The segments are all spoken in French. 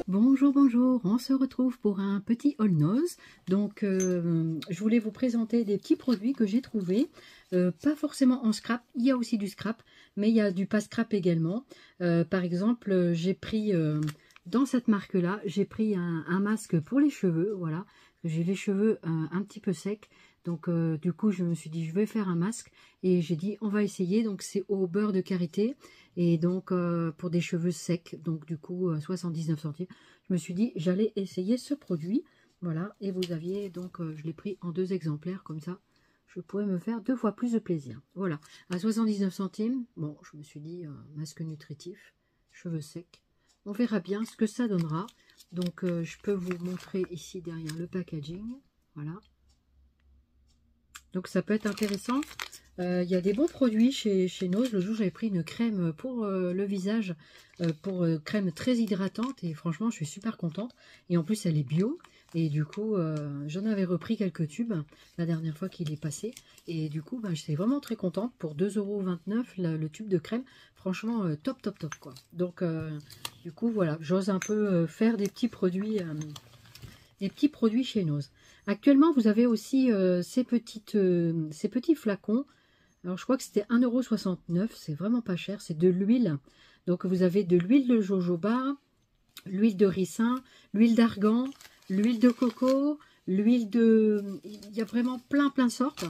Bonjour, bonjour, on se retrouve pour un petit haul nose. Donc je voulais vous présenter des petits produits que j'ai trouvés, pas forcément en scrap, il y a aussi du scrap, mais il y a du pas scrap également. Par exemple, j'ai pris dans cette marque là, j'ai pris un masque pour les cheveux, voilà, j'ai les cheveux un petit peu secs. Donc du coup je me suis dit je vais faire un masque et j'ai dit on va essayer. Donc c'est au beurre de karité et donc pour des cheveux secs, donc du coup 79 centimes. Je me suis dit j'allais essayer ce produit, voilà. Et vous aviez donc je l'ai pris en 2 exemplaires, comme ça je pourrais me faire 2 fois plus de plaisir. Voilà, à 79 centimes. Bon, je me suis dit masque nutritif, cheveux secs, on verra bien ce que ça donnera. Donc je peux vous montrer ici derrière le packaging, voilà. Donc ça peut être intéressant. Il y a des bons produits chez Nose. Le jour j'avais pris une crème pour le visage, crème très hydratante, et franchement je suis super contente. Et en plus elle est bio, et du coup j'en avais repris quelques tubes la dernière fois qu'il est passé. Et du coup j'étais vraiment très contente. Pour 2,29 € le tube de crème, franchement top top top quoi. Donc du coup voilà, j'ose un peu faire des petits produits chez Nose. Actuellement, vous avez aussi ces petits flacons. Alors, je crois que c'était 1,69 €. C'est vraiment pas cher. C'est de l'huile. Donc, vous avez de l'huile de jojoba, l'huile de ricin, l'huile d'argan, l'huile de coco, l'huile de... Il y a vraiment plein de sortes.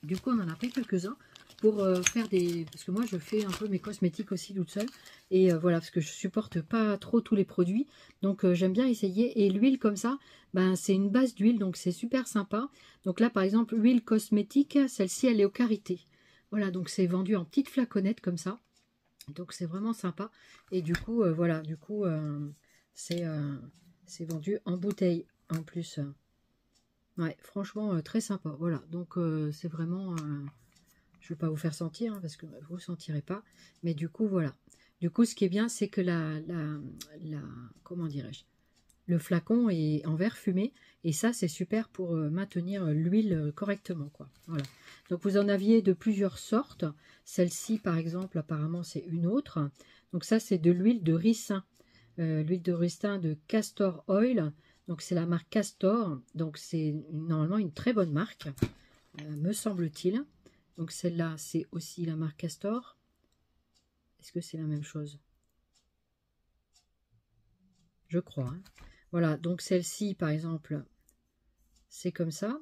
Du coup, on en a pris quelques-uns pour faire des... Parce que moi, je fais un peu mes cosmétiques aussi toute seule. Et voilà, parce que je supporte pas trop tous les produits. Donc, j'aime bien essayer. Et l'huile comme ça, ben, c'est une base d'huile, donc c'est super sympa. Donc là, par exemple, huile cosmétique, celle-ci, elle est au karité. Voilà, donc c'est vendu en petites flaconnettes comme ça. Donc, c'est vraiment sympa. Et du coup, voilà, du coup, c'est vendu en bouteille en plus. Ouais, franchement, très sympa. Voilà, donc c'est vraiment... je ne vais pas vous faire sentir, hein, parce que vous ne sentirez pas. Mais du coup, voilà. Du coup, ce qui est bien, c'est que comment dirais-je, le flacon est en verre fumé. Et ça, c'est super pour maintenir l'huile correctement, quoi. Voilà. Donc, vous en aviez de plusieurs sortes. Celle-ci, par exemple, apparemment, c'est une autre. Donc, ça, c'est de l'huile de ricin. L'huile de ricin de Castor Oil. Donc, c'est la marque Castor. Donc, c'est normalement une très bonne marque, me semble-t-il. Donc celle-là, c'est aussi la marque Castor. Est-ce que c'est la même chose? Je crois. Hein. Voilà, donc celle-ci, par exemple, c'est comme ça.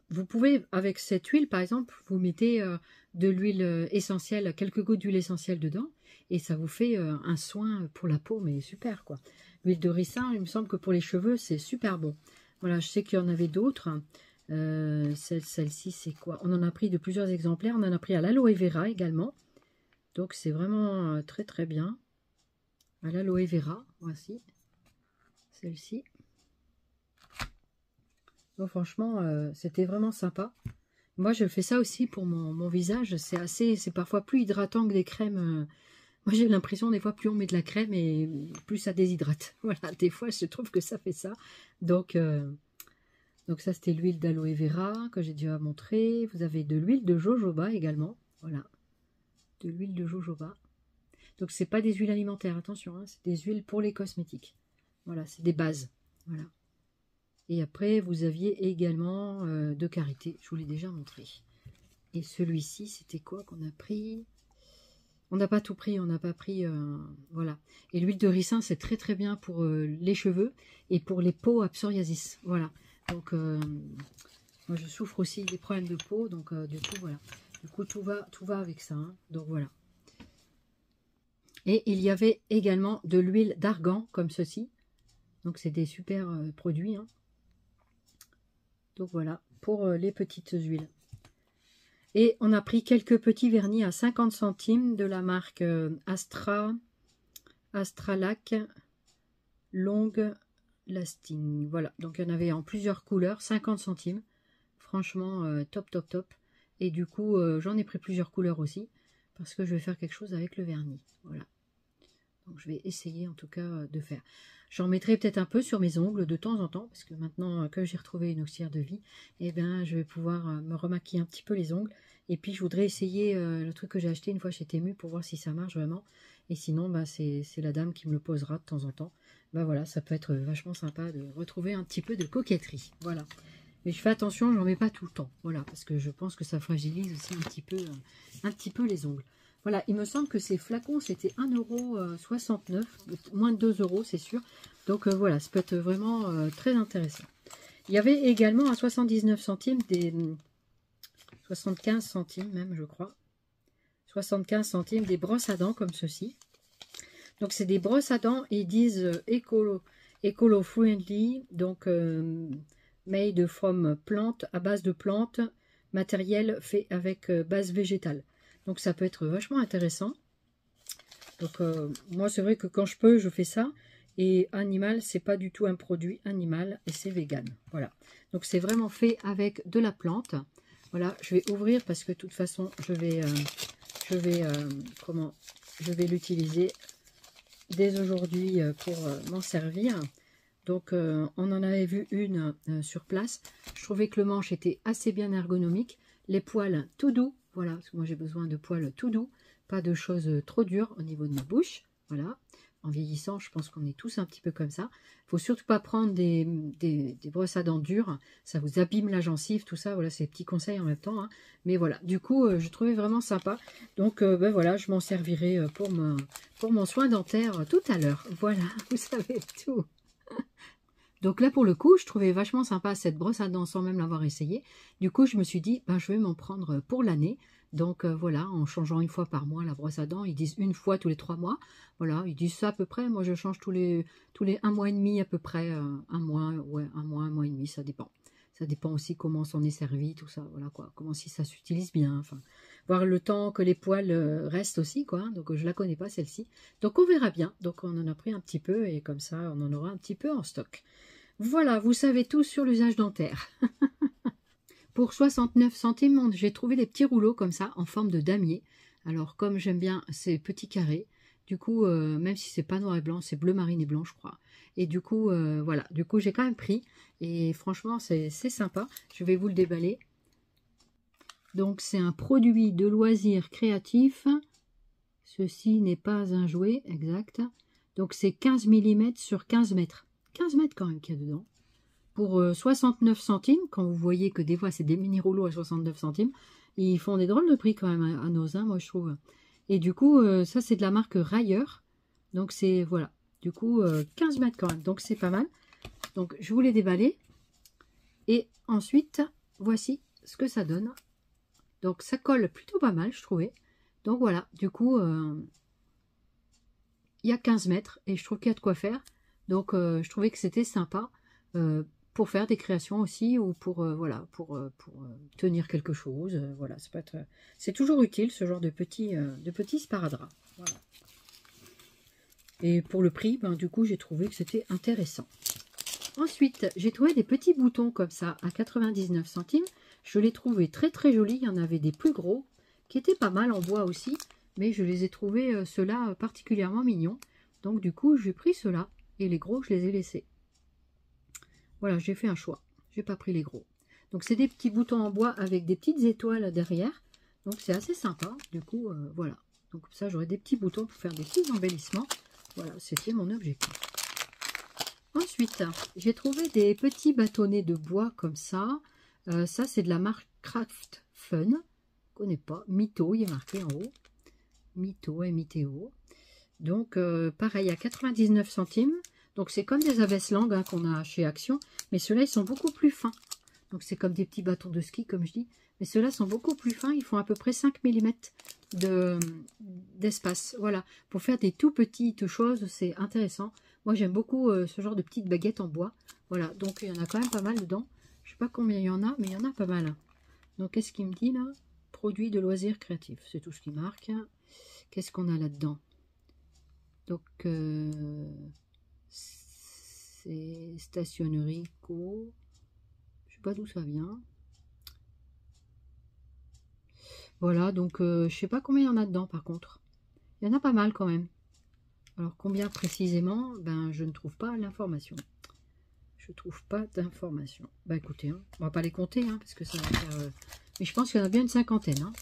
Vous pouvez, avec cette huile, par exemple, vous mettez de l'huile essentielle, quelques gouttes d'huile essentielle dedans, et ça vous fait un soin pour la peau, mais super, quoi. L'huile de ricin, il me semble que pour les cheveux, c'est super bon. Voilà, je sais qu'il y en avait d'autres. Celle-ci, c'est quoi? On en a pris de plusieurs exemplaires. On en a pris à l'aloe vera également. Donc, c'est vraiment très, très bien. À l'aloe vera, voici. Celle-ci. Donc, franchement, c'était vraiment sympa. Moi, je fais ça aussi pour mon visage. C'est parfois plus hydratant que des crèmes. Moi, j'ai l'impression, des fois, plus on met de la crème et plus ça déshydrate. Voilà, des fois, je trouve que ça fait ça. Donc ça, c'était l'huile d'aloe vera que j'ai déjà montré. Vous avez de l'huile de jojoba également. Voilà, de l'huile de jojoba. Donc, c'est pas des huiles alimentaires, attention, hein, c'est des huiles pour les cosmétiques. Voilà, c'est des bases. Voilà. Et après, vous aviez également de karité. Je vous l'ai déjà montré. Et celui-ci, c'était quoi qu'on a pris? On n'a pas tout pris, on n'a pas pris... voilà. Et l'huile de ricin, c'est très très bien pour les cheveux et pour les peaux à psoriasis. Voilà. Donc, moi, je souffre aussi des problèmes de peau. Donc, du coup, voilà. Du coup, tout va avec ça. Hein. Donc, voilà. Et il y avait également de l'huile d'argan, comme ceci. Donc, c'est des super produits. Hein. Donc, voilà, pour les petites huiles. Et on a pris quelques petits vernis à 50 centimes de la marque Astralac Long Lasting. Voilà, donc il y en avait en plusieurs couleurs, 50 centimes. Franchement, top, top, top. Et du coup, j'en ai pris plusieurs couleurs aussi, parce que je vais faire quelque chose avec le vernis. Voilà. Donc je vais essayer en tout cas de faire. J'en mettrai peut-être un peu sur mes ongles de temps en temps, parce que maintenant que j'ai retrouvé une auxiliaire de vie, eh bien je vais pouvoir me remaquiller un petit peu les ongles. Et puis je voudrais essayer le truc que j'ai acheté une fois chez Temu pour voir si ça marche vraiment. Et sinon, bah, c'est la dame qui me le posera de temps en temps. Bah voilà, ça peut être vachement sympa de retrouver un petit peu de coquetterie. Voilà. Mais je fais attention, j'en mets pas tout le temps. Voilà, parce que je pense que ça fragilise aussi un petit peu les ongles. Voilà, il me semble que ces flacons, c'était 1,69 €, moins de 2 €, c'est sûr. Donc voilà, ça peut être vraiment très intéressant. Il y avait également à 79 centimes, 75 centimes même, je crois. 75 centimes des brosses à dents comme ceci. Donc c'est des brosses à dents, ils disent écolo-friendly, donc made from plantes, à base de plantes, matériel fait avec base végétale. Donc ça peut être vachement intéressant. Donc moi c'est vrai que quand je peux je fais ça. Et animal c'est pas du tout un produit animal et c'est vegan. Voilà. Donc c'est vraiment fait avec de la plante. Voilà, je vais ouvrir parce que de toute façon je vais l'utiliser dès aujourd'hui pour m'en servir. Donc on en avait vu une sur place. Je trouvais que le manche était assez bien ergonomique. Les poils tout doux. Voilà, parce que moi j'ai besoin de poils tout doux. Pas de choses trop dures au niveau de ma bouche. Voilà. En vieillissant, je pense qu'on est tous un petit peu comme ça. Il ne faut surtout pas prendre des brosses à dents dures. Ça vous abîme la gencive, tout ça. Voilà, c'est des petits conseils en même temps. Hein. Mais voilà, du coup, je trouvais vraiment sympa. Donc ben voilà, je m'en servirai pour mon soin dentaire tout à l'heure. Voilà, vous savez tout. Donc là, pour le coup, je trouvais vachement sympa cette brosse à dents sans même l'avoir essayé. Du coup, je me suis dit, ben, je vais m'en prendre pour l'année. Donc voilà, en changeant une fois par mois la brosse à dents. Ils disent une fois tous les 3 mois. Voilà, ils disent ça à peu près. Moi, je change tous les 1 mois et demi à peu près. Un mois, ouais, un mois et demi, ça dépend. Ça dépend aussi comment s'en est servi, tout ça. Voilà quoi, comment si ça s'utilise bien. Enfin, voir le temps que les poils restent aussi, quoi. Donc je la connais pas celle-ci. Donc on verra bien. Donc on en a pris un petit peu et comme ça, on en aura un petit peu en stock. Voilà, vous savez tout sur l'usage dentaire. Pour 69 centimes, j'ai trouvé des petits rouleaux comme ça, en forme de damier. Alors, comme j'aime bien ces petits carrés, du coup, même si c'est pas noir et blanc, c'est bleu marine et blanc, je crois. Et du coup, voilà, du coup, j'ai quand même pris. Et franchement, c'est sympa. Je vais vous le déballer. Donc, c'est un produit de loisir créatif. Ceci n'est pas un jouet, exact. Donc, c'est 15 mm sur 15 mètres. 15 mètres quand même qu'il y a dedans. Pour 69 centimes, quand vous voyez que des fois c'est des mini rouleaux à 69 centimes, ils font des drôles de prix quand même à nos moi je trouve. Et du coup, ça c'est de la marque Rayer. Donc c'est, voilà, du coup 15 mètres quand même, donc c'est pas mal. Donc je vous les déballer. Et ensuite, voici ce que ça donne. Donc ça colle plutôt pas mal, je trouvais. Donc voilà, du coup, il y a 15 mètres et je trouve qu'il y a de quoi faire. Donc je trouvais que c'était sympa. Pour faire des créations aussi ou pour voilà pour tenir quelque chose, voilà, c'est toujours utile ce genre de petits sparadraps. Voilà. Et pour le prix, ben, du coup j'ai trouvé que c'était intéressant. Ensuite j'ai trouvé des petits boutons comme ça à 99 centimes. Je les trouvais très très jolis. Il y en avait des plus gros qui étaient pas mal en bois aussi, mais je les ai trouvés ceux-là particulièrement mignons. Donc du coup j'ai pris ceux-là et les gros je les ai laissés. Voilà, j'ai fait un choix. J'ai pas pris les gros. Donc, c'est des petits boutons en bois avec des petites étoiles derrière. Donc, c'est assez sympa. Du coup, voilà. Donc, comme ça, j'aurai des petits boutons pour faire des petits embellissements. Voilà, c'était mon objectif. Ensuite, j'ai trouvé des petits bâtonnets de bois comme ça. Ça, c'est de la marque Craft Fun. Je ne connais pas. Mito, il est marqué en haut. Mito et Miteo. Donc, pareil, à 99 centimes. Donc, c'est comme des abaisse-langues hein, qu'on a chez Action. Mais ceux-là, ils sont beaucoup plus fins. Donc, c'est comme des petits bâtons de ski, comme je dis. Mais ceux-là sont beaucoup plus fins. Ils font à peu près 5 mm d'espace. Voilà. Pour faire des tout petites choses, c'est intéressant. Moi, j'aime beaucoup ce genre de petites baguettes en bois. Voilà. Donc, il y en a quand même pas mal dedans. Je ne sais pas combien il y en a, mais il y en a pas mal. Donc, qu'est-ce qu'il me dit là? Produit de loisirs créatifs. C'est tout ce qui marque. Qu'est-ce qu'on a là-dedans? Donc, c'est stationnerie co. Je sais pas d'où ça vient. Voilà, donc je sais pas combien il y en a dedans par contre. Il y en a pas mal quand même. Alors combien précisément, ben je ne trouve pas l'information. Je trouve pas d'information. Bah écoutez, hein, on va pas les compter, hein, parce que ça va faire... Mais je pense qu'il y en a bien une cinquantaine. Hein.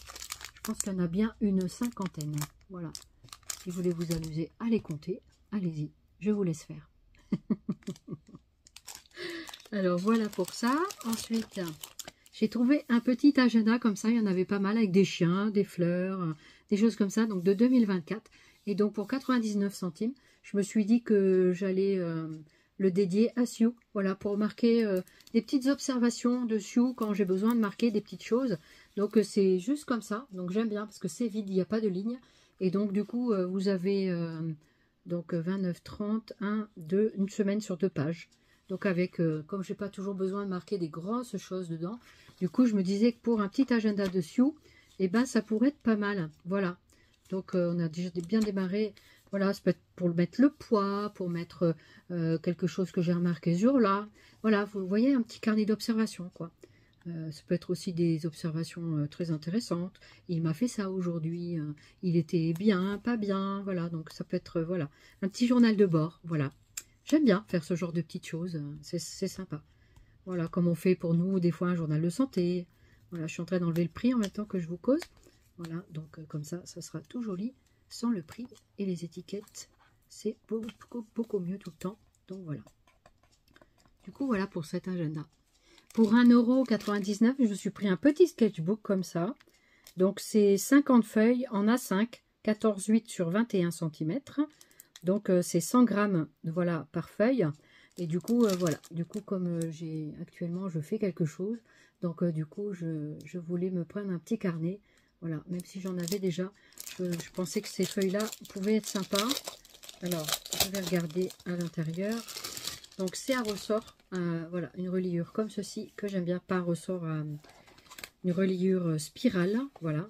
Je pense qu'il y en a bien une cinquantaine. Voilà. Si vous voulez vous amuser à les compter, allez-y. Je vous laisse faire. Alors voilà pour ça. Ensuite, j'ai trouvé un petit agenda comme ça. Il y en avait pas mal avec des chiens, des fleurs, des choses comme ça. Donc de 2024. Et donc pour 99 centimes, je me suis dit que j'allais le dédier à Sioux. Voilà, pour marquer des petites observations de Sioux quand j'ai besoin de marquer des petites choses. Donc c'est juste comme ça. Donc j'aime bien parce que c'est vide, il n'y a pas de ligne. Et donc du coup, vous avez donc 29, 30, 1, 2, une semaine sur 2 pages. Donc avec, comme je n'ai pas toujours besoin de marquer des grosses choses dedans, du coup je me disais que pour un petit agenda de Sioux, eh ben ça pourrait être pas mal. Voilà. Donc on a déjà bien démarré. Voilà, ça peut être pour mettre le poids, pour mettre quelque chose que j'ai remarqué ce jour-là. Voilà, vous voyez, un petit carnet d'observation, quoi. Ça peut être aussi des observations très intéressantes. Il m'a fait ça aujourd'hui. Il était bien, pas bien. Voilà, donc ça peut être voilà un petit journal de bord. Voilà, j'aime bien faire ce genre de petites choses. C'est sympa. Voilà, comme on fait pour nous des fois un journal de santé. Voilà, je suis en train d'enlever le prix en même temps que je vous cause. Voilà, donc comme ça sera tout joli sans le prix et les étiquettes. C'est beaucoup mieux tout le temps. Donc voilà. Du coup, voilà pour cet agenda. Pour 1,99 €, je me suis pris un petit sketchbook comme ça. Donc, c'est 50 feuilles en A5, 14,8 sur 21 cm. Donc, c'est 100 grammes voilà, par feuille. Et du coup, voilà. Du coup, comme actuellement, je fais quelque chose. Donc, du coup, je voulais me prendre un petit carnet. Voilà, même si j'en avais déjà. Je pensais que ces feuilles-là pouvaient être sympas. Alors, je vais regarder à l'intérieur. Donc c'est un ressort, voilà, une reliure comme ceci, que j'aime bien, pas un ressort, une reliure spirale, voilà.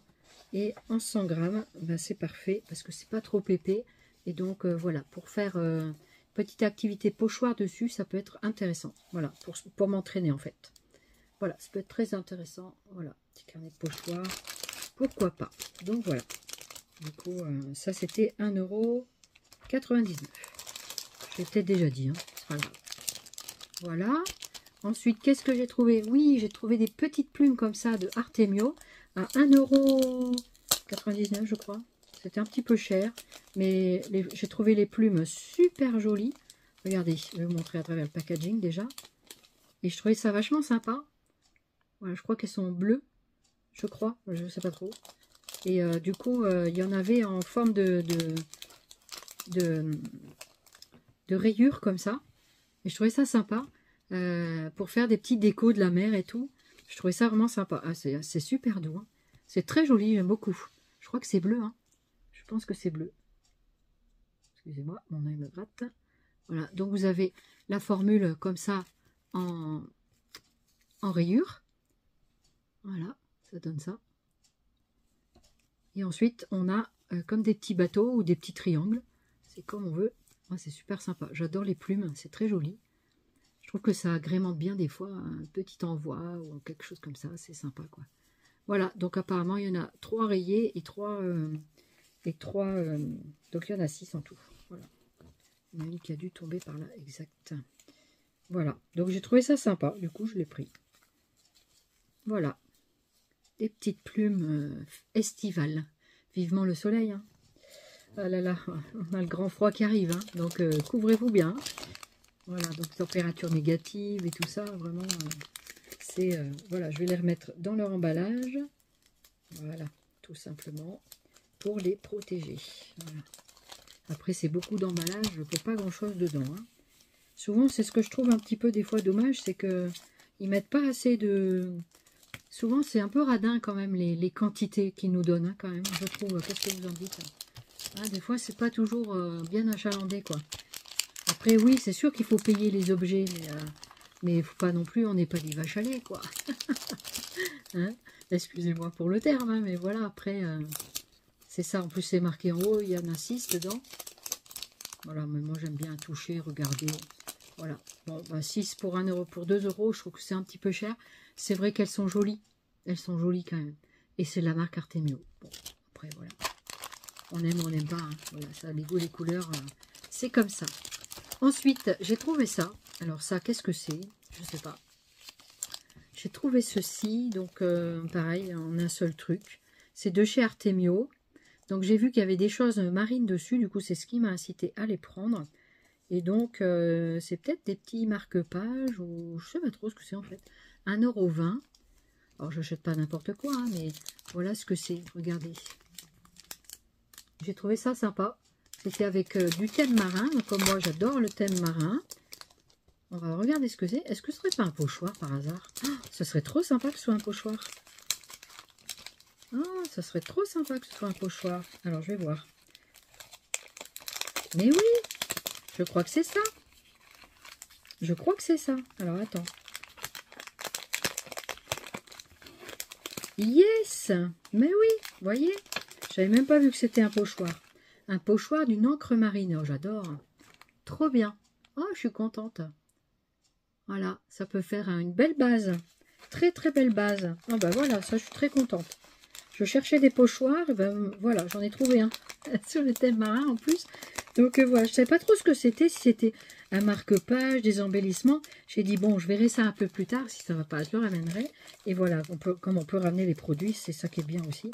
Et en 100 grammes, ben, c'est parfait, parce que c'est pas trop épais. Et donc voilà, pour faire petite activité pochoir dessus, ça peut être intéressant, voilà, pour m'entraîner en fait. Voilà, ça peut être très intéressant, voilà, petit carnet de pochoir, pourquoi pas. Donc voilà, du coup, ça c'était 1,99 €. Je l'ai peut-être déjà dit, hein, c'est pas grave. Voilà. Ensuite, qu'est-ce que j'ai trouvé? Oui, j'ai trouvé des petites plumes comme ça de Artemio à 1,99 €, je crois. C'était un petit peu cher, mais j'ai trouvé les plumes super jolies. Regardez, je vais vous montrer à travers le packaging déjà. Et je trouvais ça vachement sympa. Voilà, je crois qu'elles sont bleues, je crois, je ne sais pas trop. Et du coup, il y en avait en forme de rayures comme ça. Et je trouvais ça sympa pour faire des petits décos de la mer et tout. Je trouvais ça vraiment sympa. Ah, c'est super doux. Hein. C'est très joli, j'aime beaucoup. Je crois que c'est bleu. Hein. Je pense que c'est bleu. Excusez-moi, mon œil me gratte. Voilà, donc vous avez la formule comme ça en rayure. Voilà, ça donne ça. Et ensuite, on a comme des petits bateaux ou des petits triangles. C'est comme on veut. Ouais, c'est super sympa. J'adore les plumes, c'est très joli. Je trouve que ça agrémente bien des fois un petit envoi ou quelque chose comme ça. C'est sympa, quoi. Voilà, donc apparemment, il y en a 3 rayés et 3... donc il y en a 6 en tout. Voilà. Il y en a une qui a dû tomber par là, exact. Voilà, donc j'ai trouvé ça sympa. Du coup, je l'ai pris. Voilà. Des petites plumes estivales. Vivement le soleil, hein. Ah là là, on a le grand froid qui arrive, hein, donc couvrez-vous bien. Voilà, donc température négative et tout ça, vraiment, c'est... voilà, je vais les remettre dans leur emballage. Voilà, tout simplement, pour les protéger. Voilà. Après, c'est beaucoup d'emballage pour pas grand-chose dedans. Hein. Souvent, c'est ce que je trouve un petit peu des fois dommage, c'est que ils mettent pas assez de... Souvent, c'est un peu radin quand même, les quantités qu'ils nous donnent, hein, quand même, je trouve. Qu'est-ce que vous en dites? Ah, des fois, c'est pas toujours bien achalandé, quoi. Après, oui, c'est sûr qu'il faut payer les objets, mais il faut pas non plus, on n'est pas des vaches à lait, quoi. Hein, excusez-moi pour le terme, hein, mais voilà, après, c'est ça. En plus, c'est marqué en haut, il y en a 6 dedans. Voilà, mais moi, j'aime bien toucher, regarder. Voilà, bon, bah, 6 pour 1 €, pour 2 €, je trouve que c'est un petit peu cher. C'est vrai qu'elles sont jolies. Elles sont jolies quand même. Et c'est de la marque Artemio. Bon, après, voilà. On aime ou on n'aime pas. Hein. Voilà, ça, les goûts, les couleurs, c'est comme ça. Ensuite, j'ai trouvé ça. Alors ça, qu'est-ce que c'est? Je ne sais pas. J'ai trouvé ceci. Donc, pareil, en un seul truc. C'est de chez Artemio. Donc, j'ai vu qu'il y avait des choses marines dessus. Du coup, c'est ce qui m'a incité à les prendre. Et donc, c'est peut-être des petits marque-pages. Ou je ne sais pas trop ce que c'est en fait. 1,20 €. Alors, je n'achète pas n'importe quoi, hein, mais voilà ce que c'est. Regardez. J'ai trouvé ça sympa. C'était avec du thème marin. Donc, comme moi, j'adore le thème marin. On va regarder ce que c'est. Est-ce que ce serait pas un pochoir par hasard? Oh, ce serait trop sympa que ce soit un pochoir. Ah, ça serait trop sympa que ce soit un pochoir. Alors, je vais voir. Mais oui, je crois que c'est ça. Je crois que c'est ça. Alors, attends. Yes! Mais oui, voyez, j'avais même pas vu que c'était un pochoir. Un pochoir d'une encre marine. Oh, j'adore. Trop bien. Oh, je suis contente. Voilà, ça peut faire une belle base. Très, très belle base. Oh, ben voilà, ça, je suis très contente. Je cherchais des pochoirs. Et ben voilà, j'en ai trouvé un. Sur le thème marin, en plus. Donc, voilà, je ne savais pas trop ce que c'était. Si c'était un marque-page, des embellissements. J'ai dit, bon, je verrai ça un peu plus tard. Si ça ne va pas, je le ramènerai. Et voilà, comme on peut ramener les produits, c'est ça qui est bien aussi.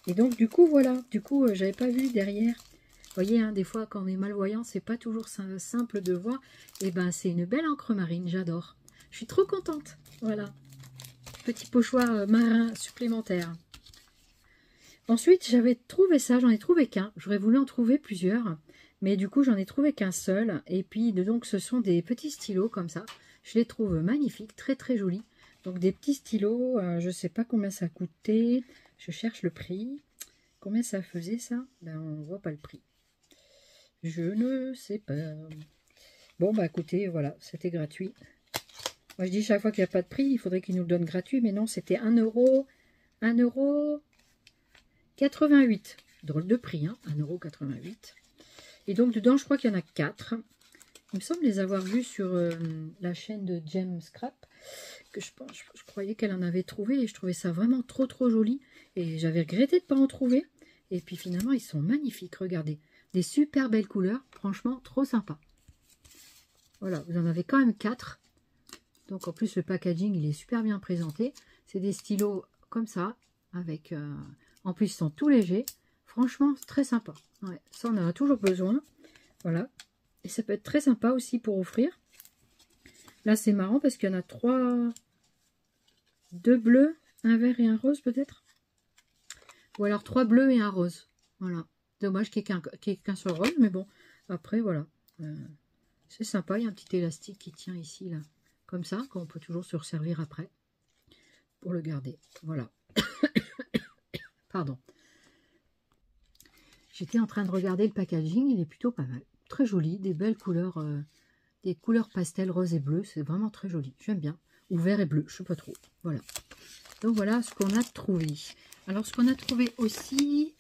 Et donc, du coup, voilà. Du coup, j'avais pas vu derrière. Vous voyez, hein, des fois, quand on est malvoyant, c'est pas toujours simple de voir. Et ben, c'est une belle encre marine. J'adore. Je suis trop contente. Voilà. Petit pochoir marin supplémentaire. Ensuite, j'avais trouvé ça. J'en ai trouvé qu'un. J'aurais voulu en trouver plusieurs. Mais du coup, j'en ai trouvé qu'un seul. Et puis, donc, ce sont des petits stylos comme ça. Je les trouve magnifiques, très très jolis. Donc, des petits stylos, je ne sais pas combien ça coûtait. Je cherche le prix. Combien ça faisait ça? Ben, on ne voit pas le prix. Je ne sais pas. Bon, bah écoutez, voilà, c'était gratuit. Moi, je dis chaque fois qu'il n'y a pas de prix, il faudrait qu'ils nous le donnent gratuit. Mais non, c'était 1,88 €. Drôle de prix, hein, 1,88 €. Et donc, dedans, je crois qu'il y en a 4. Il me semble les avoir vus sur la chaîne de Gem Scrap. Que je croyais qu'elle en avait trouvé. Et je trouvais ça vraiment trop, trop joli. Et j'avais regretté de ne pas en trouver. Et puis, finalement, ils sont magnifiques. Regardez. Des super belles couleurs. Franchement, trop sympa. Voilà, vous en avez quand même 4. Donc, en plus, le packaging, il est super bien présenté. C'est des stylos comme ça. Avec, en plus, ils sont tout légers. Franchement, très sympa. Ouais, ça, on en a toujours besoin. Voilà. Et ça peut être très sympa aussi pour offrir. Là, c'est marrant parce qu'il y en a 3. 2 bleus, un vert et un rose peut-être. Ou alors 3 bleus et un rose. Voilà. Dommage qu'il n'y ait qu'un seul rose. Mais bon, après, voilà. C'est sympa. Il y a un petit élastique qui tient ici, là. Comme ça, qu'on peut toujours se resservir après. Pour le garder. Voilà. Pardon. J'étais en train de regarder le packaging, il est plutôt pas mal. Très joli, des belles couleurs, des couleurs pastel rose et bleu, c'est vraiment très joli, j'aime bien. Ou vert et bleu, je sais pas trop. Voilà. Donc voilà ce qu'on a trouvé. Alors ce qu'on a trouvé aussi,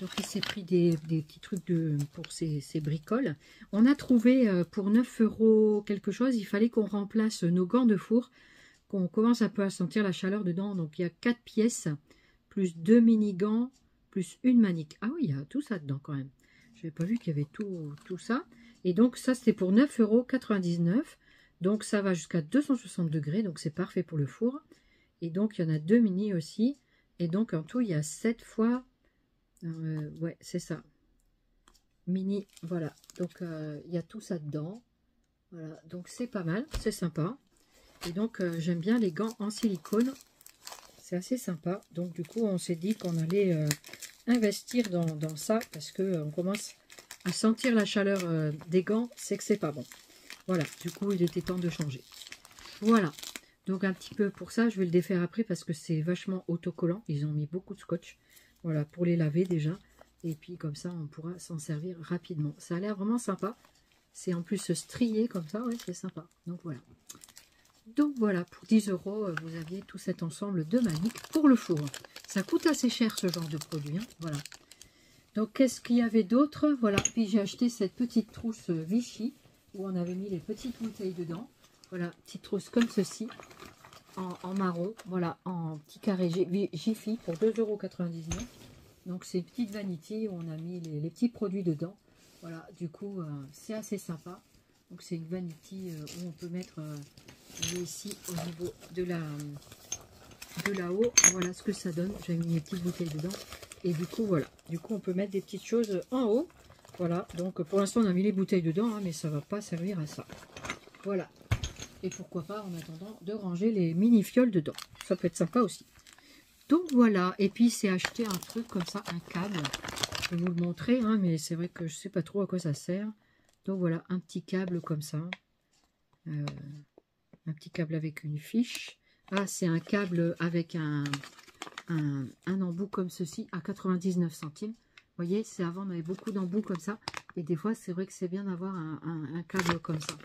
donc il s'est pris des petits trucs pour ces bricoles. On a trouvé pour 9 € quelque chose, il fallait qu'on remplace nos gants de four, qu'on commence un peu à sentir la chaleur dedans. Donc il y a 4 pièces, plus 2 mini-gants, plus une manique. Ah oui, il y a tout ça dedans quand même. Je n'avais pas vu qu'il y avait tout ça. Et donc ça, c'était pour 9,99 €. Donc ça va jusqu'à 260 degrés. Donc c'est parfait pour le four. Et donc il y en a 2 mini aussi. Et donc en tout, il y a 7 fois... ouais, c'est ça. Mini, voilà. Donc il y a tout ça dedans. Voilà, donc c'est pas mal. C'est sympa. Et donc j'aime bien les gants en silicone. C'est assez sympa. Donc du coup, on s'est dit qu'on allait investir dans ça parce qu'on commence à sentir la chaleur des gants. C'est que c'est pas bon. Voilà, du coup, il était temps de changer. Voilà. Donc un petit peu pour ça, je vais le défaire après parce que c'est vachement autocollant. Ils ont mis beaucoup de scotch. Voilà, pour les laver déjà. Et puis comme ça, on pourra s'en servir rapidement. Ça a l'air vraiment sympa. C'est en plus strié comme ça. Ouais, c'est sympa. Donc voilà. Donc voilà, pour 10 €, vous aviez tout cet ensemble de maniques pour le four. Ça coûte assez cher ce genre de produit. Hein, voilà. Donc qu'est-ce qu'il y avait d'autre? Voilà, puis j'ai acheté cette petite trousse Vichy où on avait mis les petites bouteilles dedans. Voilà, petite trousse comme ceci. en marron, voilà, en petit carré Jiffy pour 2,99 €. Donc c'est une petite vanity où on a mis les petits produits dedans. Voilà, du coup c'est assez sympa. Donc c'est une vanity où on peut mettre ici au niveau de là-haut. Voilà ce que ça donne. J'ai mis mes petites bouteilles dedans. Et du coup voilà, du coup on peut mettre des petites choses en haut. Voilà, donc pour l'instant on a mis les bouteilles dedans, hein, mais ça va pas servir à ça. Voilà. Et pourquoi pas en attendant de ranger les mini fioles dedans. Ça peut être sympa aussi. Donc voilà, et puis c'est acheter un truc comme ça, un câble. Je vais vous le montrer, hein, mais c'est vrai que je sais pas trop à quoi ça sert. Donc voilà, un petit câble comme ça. Un petit câble avec une fiche. Ah, c'est un câble avec un embout comme ceci à 99 centimes. Vous voyez, c'est avant on avait beaucoup d'embouts comme ça. Et des fois, c'est vrai que c'est bien d'avoir un câble comme ça.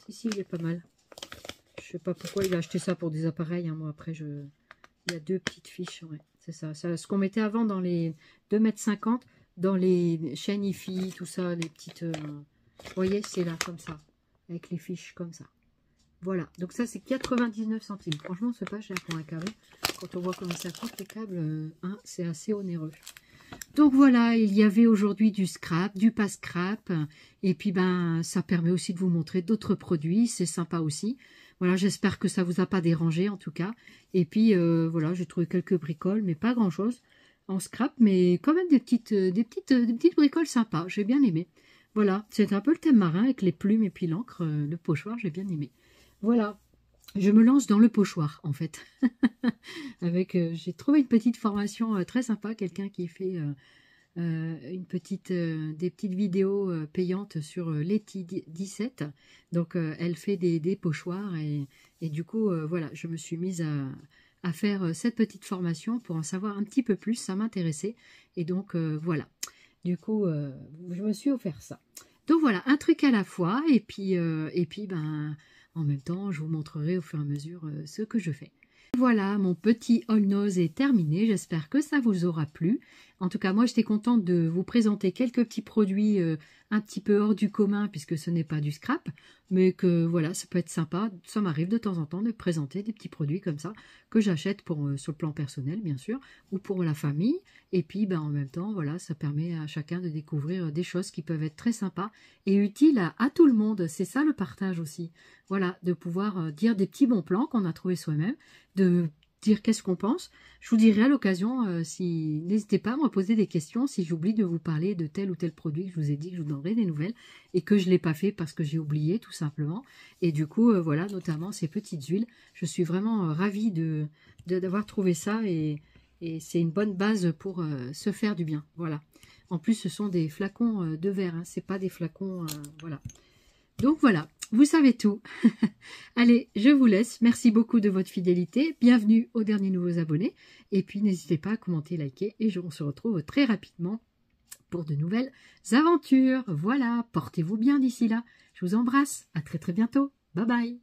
Si, il est pas mal. Je sais pas pourquoi il a acheté ça pour des appareils. Hein. Moi, après, il y a 2 petites fiches. Ouais, c'est ça. Ce qu'on mettait avant dans les 2,50 m, dans les chaînes IFI, tout ça, les petites... vous voyez, c'est là, comme ça. Avec les fiches comme ça. Voilà. Donc ça, c'est 99 centimes. Franchement, c'est pas cher pour un câble. Quand on voit comment ça coûte, les câbles, hein, c'est assez onéreux. Donc voilà, il y avait aujourd'hui du scrap, du pas scrap, et puis ben ça permet aussi de vous montrer d'autres produits, c'est sympa aussi. Voilà, j'espère que ça vous a pas dérangé en tout cas. Et puis voilà, j'ai trouvé quelques bricoles, mais pas grand chose en scrap, mais quand même des petites bricoles sympas, j'ai bien aimé. Voilà, c'est un peu le thème marin avec les plumes et puis l'encre, le pochoir, j'ai bien aimé. Voilà. Je me lance dans le pochoir, en fait. J'ai trouvé une petite formation très sympa, quelqu'un qui fait des petites vidéos payantes sur Letty 17. Donc, elle fait des pochoirs et du coup, voilà, je me suis mise à faire cette petite formation pour en savoir un petit peu plus. Ça m'intéressait et donc, voilà. Du coup, je me suis offert ça. Donc, voilà, un truc à la fois et puis ben... En même temps, je vous montrerai au fur et à mesure ce que je fais. Voilà, mon petit haul nose est terminé. J'espère que ça vous aura plu. En tout cas, moi, j'étais contente de vous présenter quelques petits produits un petit peu hors du commun, puisque ce n'est pas du scrap. Mais que, voilà, ça peut être sympa. Ça m'arrive de temps en temps de présenter des petits produits comme ça, que j'achète sur le plan personnel, bien sûr, ou pour la famille. Et puis, ben, en même temps, voilà, ça permet à chacun de découvrir des choses qui peuvent être très sympas et utiles à tout le monde. C'est ça le partage aussi. Voilà, de pouvoir dire des petits bons plans qu'on a trouvés soi-même, de dire qu'est-ce qu'on pense. Je vous dirai à l'occasion, n'hésitez pas à me poser des questions si j'oublie de vous parler de tel ou tel produit que je vous ai dit que je vous donnerai des nouvelles et que je ne l'ai pas fait parce que j'ai oublié tout simplement. Et du coup, voilà, notamment ces petites huiles. Je suis vraiment ravie d'avoir trouvé ça et c'est une bonne base pour se faire du bien. Voilà. En plus, ce sont des flacons de verre, hein, c'est pas des flacons, voilà. Donc voilà, vous savez tout. Allez, je vous laisse. Merci beaucoup de votre fidélité. Bienvenue aux derniers nouveaux abonnés. Et puis, n'hésitez pas à commenter, liker. Et on se retrouve très rapidement pour de nouvelles aventures. Voilà, portez-vous bien d'ici là. Je vous embrasse. À très très bientôt. Bye bye.